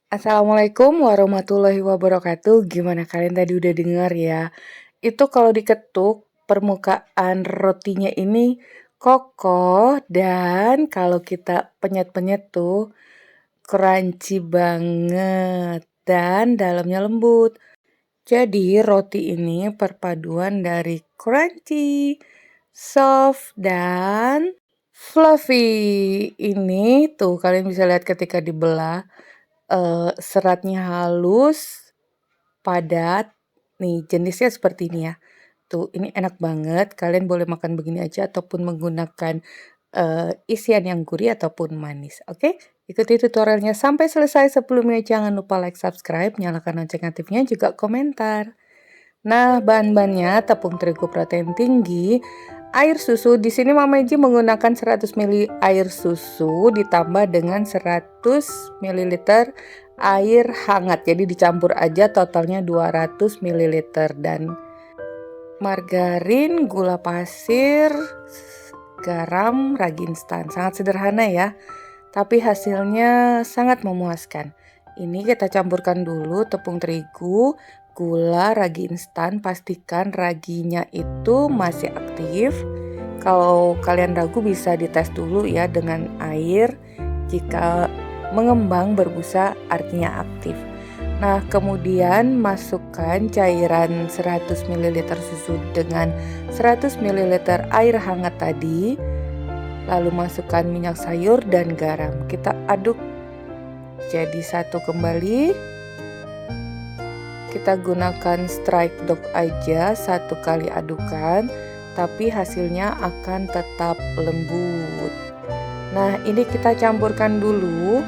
Assalamualaikum warahmatullahi wabarakatuh. Gimana kalian tadi udah dengar ya? Itu kalau diketuk permukaan rotinya ini kokoh dan kalau kita penyet-penyet tuh crunchy banget dan dalamnya lembut. Jadi roti ini perpaduan dari crunchy, soft, dan fluffy. Ini tuh kalian bisa lihat ketika dibelah seratnya halus, padat. Nih jenisnya seperti ini ya. Tuh ini enak banget, kalian boleh makan begini aja ataupun menggunakan, isian yang gurih ataupun manis, oke? Ikuti tutorialnya sampai selesai. Sebelumnya jangan lupa like, subscribe, nyalakan lonceng aktifnya, juga komentar. Nah, bahan-bahannya tepung terigu protein tinggi, air susu. Di sini Mama Iji menggunakan 100 ml air susu ditambah dengan 100 ml air hangat. Jadi dicampur aja totalnya 200 ml dan margarin, gula pasir, garam, ragi instan. Sangat sederhana ya, tapi hasilnya sangat memuaskan. Ini kita campurkan dulu tepung terigu, gula, ragi instan. Pastikan raginya itu masih aktif. Kalau kalian ragu bisa dites dulu ya dengan air. Jika mengembang berbusa artinya aktif. Nah, kemudian masukkan cairan 100 ml susu dengan 100 ml air hangat tadi. Lalu masukkan minyak sayur dan garam. Kita aduk jadi satu kembali. Kita gunakan strike dog aja, satu kali adukan, tapi hasilnya akan tetap lembut. Nah, ini kita campurkan dulu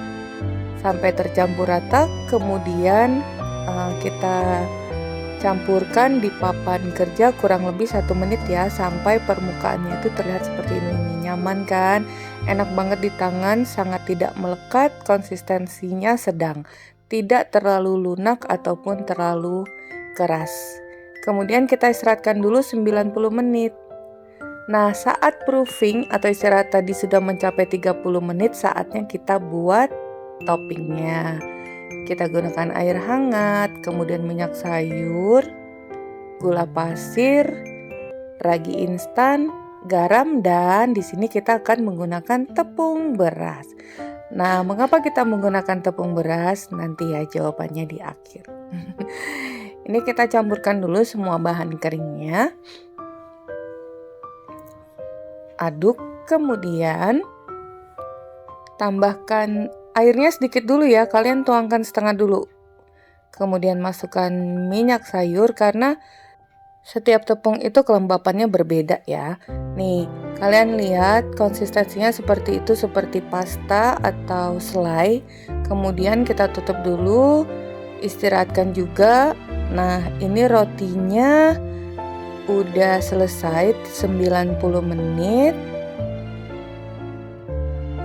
sampai tercampur rata, kemudian kita campurkan di papan kerja kurang lebih 1 menit ya, sampai permukaannya itu terlihat seperti ini. Nyaman kan? Enak banget di tangan, sangat tidak melekat, konsistensinya sedang, tidak terlalu lunak ataupun terlalu keras. Kemudian kita istirahatkan dulu 90 menit. Nah, saat proofing atau istirahat tadi sudah mencapai 30 menit, saatnya kita buat toppingnya. Kita gunakan air hangat, kemudian minyak sayur, gula pasir, ragi instan, garam, dan di sini kita akan menggunakan tepung beras. Nah, mengapa kita menggunakan tepung beras? Nanti ya jawabannya di akhir. Ini kita campurkan dulu semua bahan keringnya. Aduk, kemudian tambahkan airnya sedikit dulu ya, kalian tuangkan setengah dulu. Kemudian masukkan minyak sayur karena setiap tepung itu kelembapannya berbeda ya. Nih, kalian lihat konsistensinya seperti itu, seperti pasta atau selai. Kemudian kita tutup dulu, istirahatkan juga. Nah, ini rotinya udah selesai 90 menit.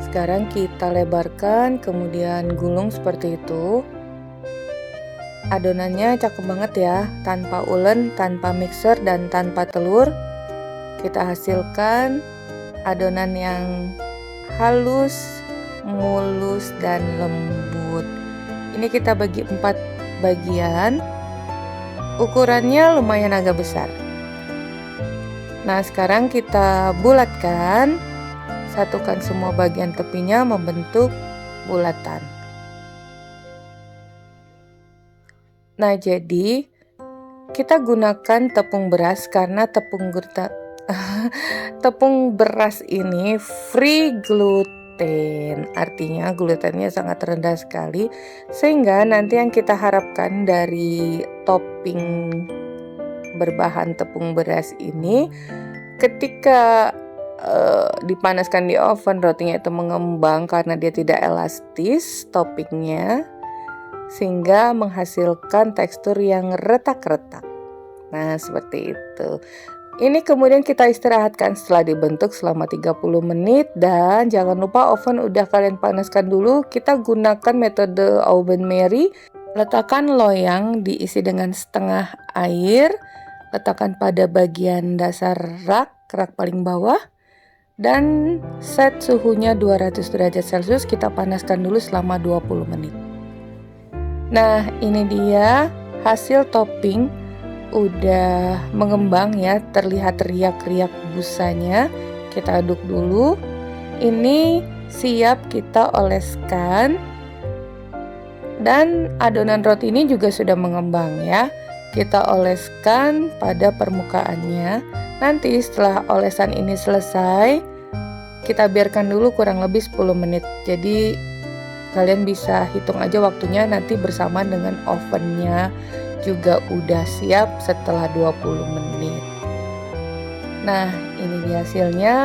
Sekarang kita lebarkan, kemudian gulung seperti itu. Adonannya cakep banget ya, tanpa ulen, tanpa mixer, dan tanpa telur. Kita hasilkan adonan yang halus, mulus, dan lembut. Ini kita bagi 4 bagian. Ukurannya lumayan agak besar. Nah, sekarang kita bulatkan. Satukan semua bagian tepinya membentuk bulatan. Nah, jadi kita gunakan tepung beras karena tepung beras ini free gluten. Artinya glutennya sangat rendah sekali, sehingga nanti yang kita harapkan dari topping berbahan tepung beras ini ketika dipanaskan di oven, rotinya itu mengembang karena dia tidak elastis toppingnya, sehingga menghasilkan tekstur yang retak-retak. Nah, seperti itu. Ini kemudian kita istirahatkan setelah dibentuk selama 30 menit, dan jangan lupa oven udah kalian panaskan dulu. Kita gunakan metode oven Mary. Letakkan loyang diisi dengan setengah air, letakkan pada bagian dasar rak paling bawah, dan set suhunya 200 derajat Celcius. Kita panaskan dulu selama 20 menit. Nah, ini dia hasil topping udah mengembang ya, terlihat riak-riak busanya. Kita aduk dulu. Ini siap kita oleskan. Dan adonan roti ini juga sudah mengembang ya. Kita oleskan pada permukaannya. Nanti setelah olesan ini selesai, kita biarkan dulu kurang lebih 10 menit. Jadi kalian bisa hitung aja waktunya nanti bersamaan dengan ovennya juga udah siap setelah 20 menit. Nah, ini dia hasilnya.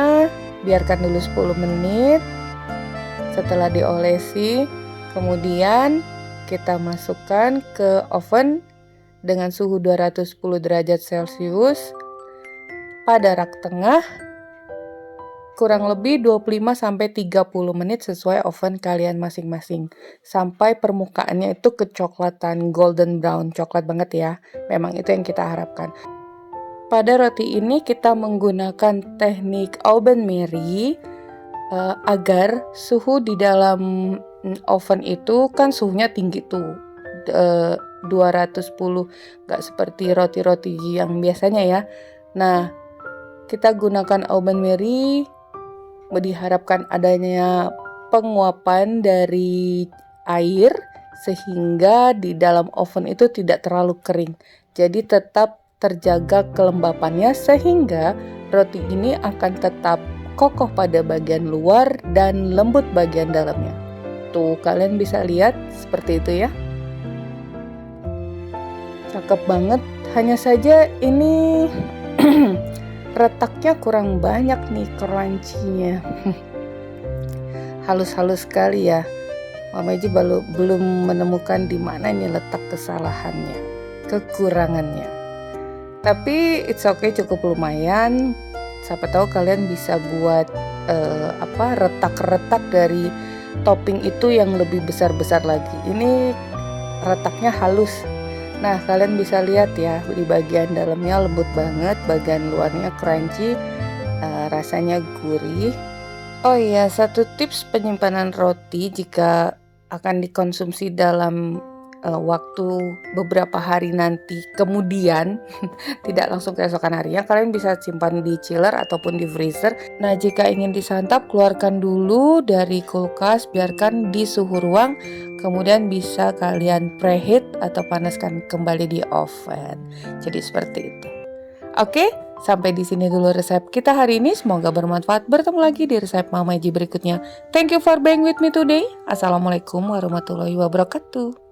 Biarkan dulu 10 menit. Setelah diolesi, kemudian kita masukkan ke oven dengan suhu 210 derajat Celcius pada rak tengah kurang lebih 25-30 menit sesuai oven kalian masing-masing. Sampai permukaannya itu kecoklatan golden brown, coklat banget ya. Memang itu yang kita harapkan. Pada roti ini kita menggunakan teknik oven Mary agar suhu di dalam oven itu kan suhunya tinggi tuh. 210, gak seperti roti-roti yang biasanya ya. Nah, kita gunakan oven Mary, diharapkan adanya penguapan dari air sehingga di dalam oven itu tidak terlalu kering. Jadi tetap terjaga kelembapannya sehingga roti ini akan tetap kokoh pada bagian luar dan lembut bagian dalamnya. Tuh, kalian bisa lihat seperti itu ya. Cakep banget. Hanya saja ini retaknya kurang banyak nih, crunchy-nya. Halus-halus sekali ya. Mama Eji belum menemukan di mana ini letak kesalahannya, kekurangannya. Tapi it's okay, cukup lumayan. Siapa tahu kalian bisa buat retak-retak dari topping itu yang lebih besar-besar lagi. Ini retaknya halus. Nah, kalian bisa lihat ya, di bagian dalamnya lembut banget, bagian luarnya crunchy, rasanya gurih. Oh iya, satu tips penyimpanan roti jika akan dikonsumsi dalam waktu beberapa hari nanti kemudian, tidak langsung keesokan harinya, kalian bisa simpan di chiller ataupun di freezer. Nah, jika ingin disantap, keluarkan dulu dari kulkas, biarkan di suhu ruang, kemudian bisa kalian preheat atau panaskan kembali di oven. Jadi seperti itu. Oke, sampai di sini dulu resep kita hari ini. Semoga bermanfaat. Bertemu lagi di resep Mama Eji berikutnya. Thank you for being with me today. Assalamualaikum warahmatullahi wabarakatuh.